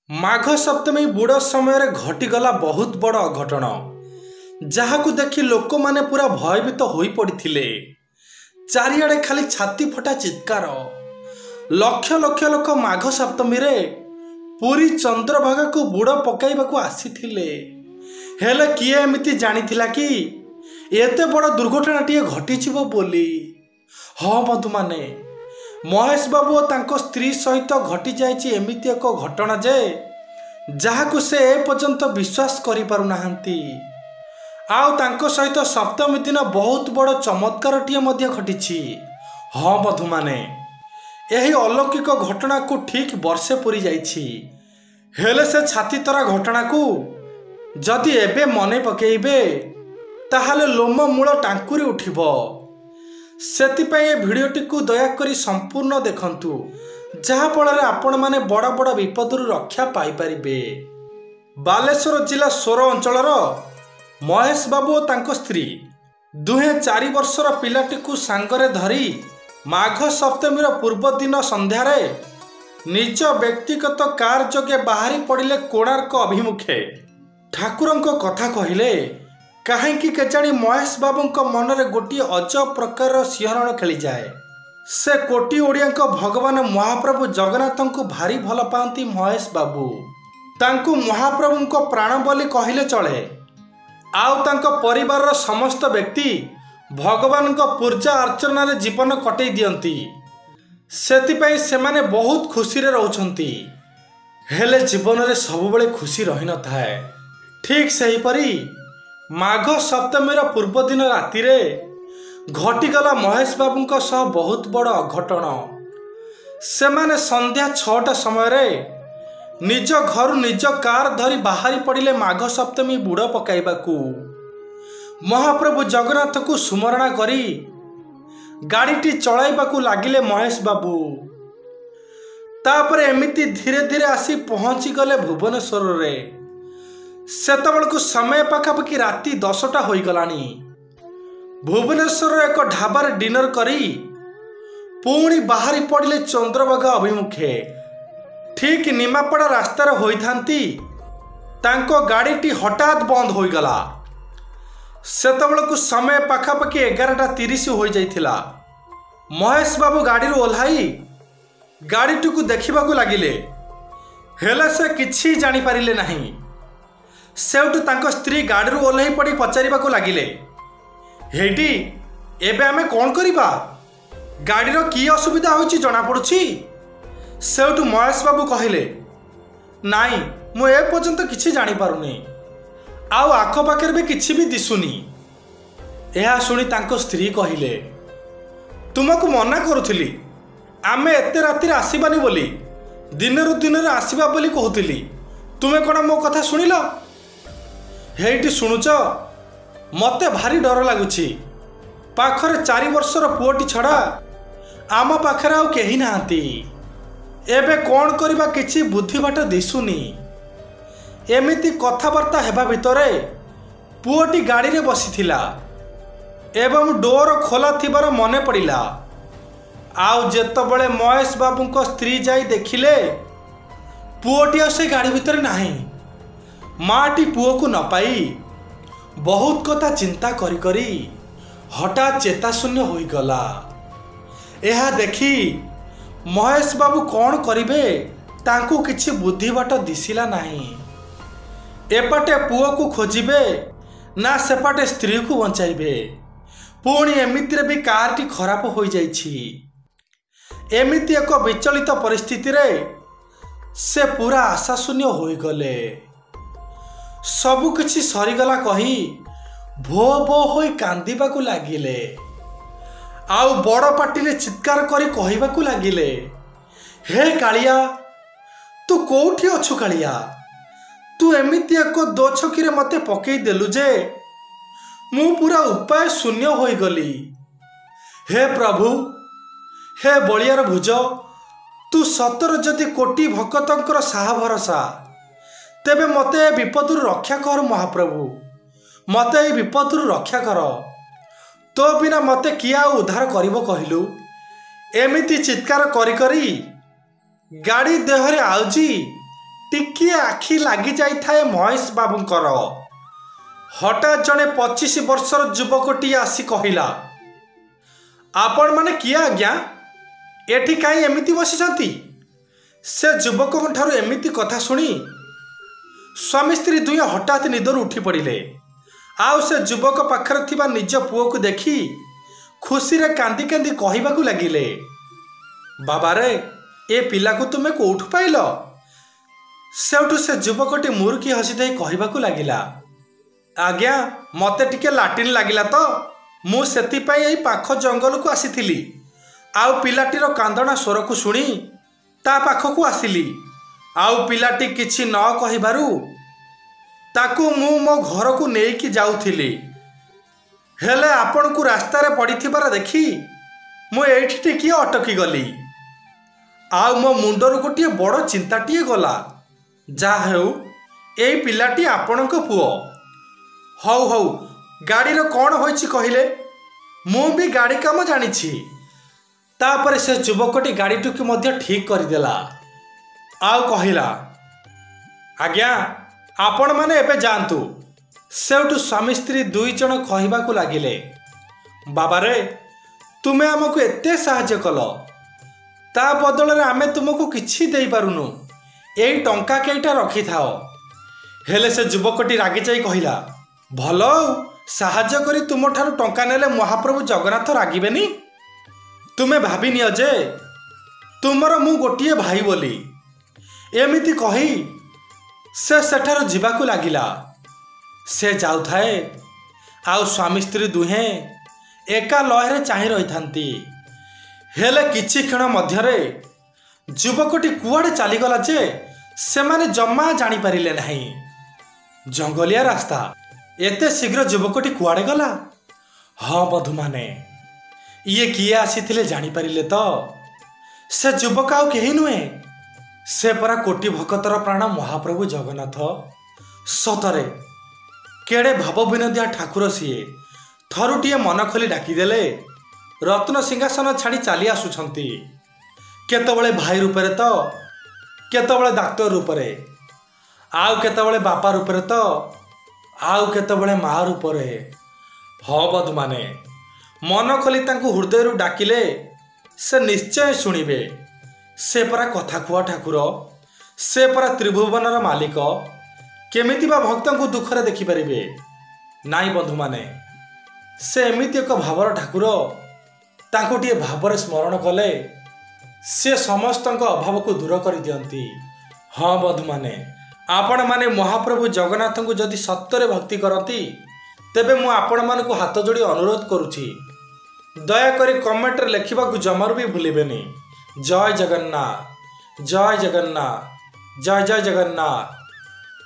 माघ सप्तमी बुड़ समय घटीगला बहुत बड़ अघटन जहां देखि लोक माने पूरा भयभीत हो पड़ते। चारिआडे खाली छाती फटा चित्कार। लक्ष लक्ष लोक माघ सप्तमी रे पूरी चंद्रभागा को बुड़ पकाइबाकू आसीथिले। हेले किए एमिति जानिथिला कि एते बड़ दुर्घटनाटिए घटिजिवो बोली। हाँ बंधु माने, महेश बाबू और तांको स्त्री सहित घटी जाइछि एमिति एक घटना जे जहाकू से एपर्यंत विश्वास करि पारु नाहंती। आउ तांको सहित सप्तमी दिन बहुत बड़ चमत्कारटिए मध्य घटिछि। हाँ बंधु माने, यही अलौकिक घटना को ठीक वर्षे पूरी जाइछि। हेले से छाती तरा घटना को जदि एबे मने पकेइबे ताहाले लोम मूल टांकुरी उठिबो। सेतिपाई भिडियोटी को दयाकरी संपूर्ण देखंतु, जहा फଳରେ आपण माने बड़ बड़ विपदरू रक्षा पाई परिबे। बालेश्वर जिला सोर अंचलर महेश बाबू और तांको स्त्री दुहे 4 वर्षर पिलाटी को सांगरे धरी माघ सप्तमीर पूर्व दिन संध्यारे निज व्यक्तिगत कार जोगे बाहरी पड़िले कोणार्क अभिमुखे। ठाकुरंको कथा कहिले कहीं केजाणी महेश बाबूंको मनरे गोटे अजब प्रकार सिंहरण खेली जाए। से कोटी ओडिया भगवान महाप्रभु जगन्नाथ को भारी भल पाती महेश बाबू। तांकु महाप्रभु प्राण बोली कहले चले। आउ तांको परिवार समस्त व्यक्ति भगवान पूजा अर्चना रे जीवन कटई दियंती। सेतिपाई सेमाने बहुत खुशी रे रहउछंती। हेले जीवन रे सबुबले खुशी रही न थाए। ठीक सही परी माघ सप्तमीर पूर्व दिन राति रे घटीगला महेश बाबू सह बहुत बड़ अघटन। सेमाने संध्या 6टा समय रे निज घर निज कार धरी बाहरी पड़िले माघ सप्तमी बुड़ पकाइबाकू। महाप्रभु जगन्नाथ को सुमरणा करी गाड़ीटी चलाइबाकू लागिले महेश बाबू। तापरे एमिति धीरे धीरे आसी पहुंची गले भुवनेश्वर रे। सेतबेलकू समय पाखापाखि राति 10टा हो गलानी। भुवनेश्वर एक ढाबार डिनर करी पुणी बाहरी पड़िले चंद्रभागा अभिमुखे। ठीक निमापड़ा रास्तार होइथांती तांको गाड़ीटी हठात बंद हो गला। सेतबेलकू समय पाखापाखि 11:30 हो जाइथिला। महेश बाबू गाड़ी ओह्लाई गाड़ीटी को देखिबाकू लागिले, हेले से किछि जानी पारिले नहीं। सेउटू तांको स्त्री गाड़ी ओह्लाई पड़ी पचारिबाकू लागिले, हेटी एबे आमे कौन करिबा? गाड़ीर की असुविधा होछि जना पड़ुछि? सेउटू महेश बाबू कहिले, नाई मु ए पर्यंत किछि जानी पारुनी, आउ आख पाखे भी किछि भी दिसुनी। यह शुणी तांको स्त्री कहिले, तुमको मना करुथिली आमे एते राति आसीबानी बोली, दिनरु दिन आसीबा बोली कहूतिली, तुमे कोन मो कथा सुनिल? हेटी शुणुच, मते भारी डर लगुछि। पाखरे 4 वर्षर पुओटी छड़ा आम पाखरे आउ केही नाहंती। एबे कौन करिबा किछि बुद्धि बाट दिसुनी। एमिति कथाबार्ता हेबा भितरे पुओटी गाड़ी रे बसिथिला एवं डोर खोला थिबार मने पड़िला। आउ जेतबेले महेश बाबूंको स्त्री जाई देखिले पुओटी से गाड़ी भितरे नाही। माटी पुओ को न पाई बहुत कथा चिंता करी करी हठात चेताशून्य हो गला। यह देखी महेश बाबू कौन करिबे तांकू किछि बुद्धि बाट दिसिला नहीं। एपटे पुओ को खोजिबे ना सेपटे स्त्री को बंचाइबे। पुणी एमिति रे भी कारटी खराब हो जाइछि। एमिति एक विचलित परिस्थिति रे से पूरा आशाशून्य हो गले। सबु किछि सरीगला कही भो भो होई कांदिबाकू लागिले। आउ बड़ पाटिले चित्कार करी कहिबाकू लागिले, हे कालिया तू कोठी अछु? कालिया तू एमिति एक दो छकीरे मते पकई देलु जे मु पूरा उपाय शून्य होई गली। हे प्रभु, हे बलियार भुज, तू सतर जदि कोटी भक्तंकर साहा भरसा तेबे मते विपदरू रक्षा कर। महाप्रभु मते ए विपदरू रक्षा कर। तो बिना मते किया उद्धार करिबो कहिलु? एमिति चित्कार करी करी गाड़ी देहरे आउजी टिकिए आखि लगी जाए महेश बाबूंकर। हठात जड़े 25 वर्षर युवकटी आसी कहला, आपण माने किए आज्ञा एठी काई एमिति बसिछंती। से युवक ठारू एमिति कथा सुनी स्वामी स्त्री दुई हठात निदर उठी पड़िले। आउ से युवक पाखरे थिबा निज पुओ को देखी खुशी रे कांदी कांदी कहिबाकू लागिले, बाबा रे ए पिला को तुमे कोठु पाइल। सेउठु से युवकटी मुर्की हसी दे कहिबाकू लागिला, आज्ञा मते टिके लाटिन लागिला तो मु सेति पई एई पाख जंगल को आसीथिली। आउ पिलाटीर कांदणा स्वर को सुनी ता पाखकू आसिली। आउ पिलाटी किछि न कहिबारु ताकू मु मो घर को नेकी जाउथिली। हेले आपण को रास्ता रे पड़िथिबार देखी मु एठी टिकिए अटकी गली। आउ मो मुंडरू गोटे बड़ चिंताटीए गला। जा हेउ एई पिलाटी आपणक पुओ। हौ हौ गाड़ीर कौन होइछि कहिले, मु भी गाड़ी काम जानिछि। तापर से युवकटी गाड़ीटुकु मध्य ठीक करदेला। आउ कहिला, आज्ञा आपण माने एबे जानतु। सेउठु स्वामी स्त्री दुई जण कहिबाकू लागिले, बाबा रे तुमे हमकु एते साहाय्य कल, ता बदल रे आमे तुमको किछि देई पारुनु। एई टंका केइटा रखि थाओ। हेले से युवकटी रागी जाई कहिला, भलो साहाय्य करी तुम ठारू टंका नेले महाप्रभु जगन्नाथ रागिबेनी। तुमे भाबी नियो जे तुमर मु गोटिए भाई बोली। एमिति कही से सेठारू जिबाकू लागिला। से जाउथाए आउ स्वामी स्त्री दुहे एका लहरे चाहि रही थांती। हेले किछि क्षण मध्यरे युवकटी कुआडे चलीगला जे से माने जम्मा जानी पारिले नहीं। जंगलिया रास्ता, एते शीघ्र युवकटी कुआडे गला। हाँ बधु माने ये किए आसीथिले जानी पारिले तो से युवक आउ केही नुहे, से परा कोटि भक्तर प्राण महाप्रभु जगन्नाथ। सतरे केड़े भाव विनोदिया ठाकुर सीए। थरुटिए मन खोली डाकिदेले। रत्न सिंहासन छाड़ी चली आसुछंती। केतबळे भाई रूपरे तो केतबळे डाक्टर रूपरे, आउ केतबळे बापा रूपरे तो आउ केतबळे माँ रूपरे। हाँ बधु माने मन खोली तांकु हृदय डाकिले से निश्चय शुणिबे। से परा कथा कुआ ठाकुर, से परा त्रिभुवनर मालिक, केमिति बा भक्तंकु दुखरे देखि परिबे नाई बंधु माने। से एमिति एक भावर ठाकुर, तांकु टिए भावरे स्मरण कले से समस्तंक अभाव को दूर कर दियंती। हाँ बंधु माने आपण माने महाप्रभु जगन्नाथ को जदि सत्तरे भक्ति करती तेबे मु आपण मानकु हाथ जोड़ी अनुरोध करुछि, दयाकरी कमेंट रे लिखिबाकू जमार भी भूलिबेनी। जय जगन्नाथ, जय जगन्नाथ, जय जय जगन्नाथ।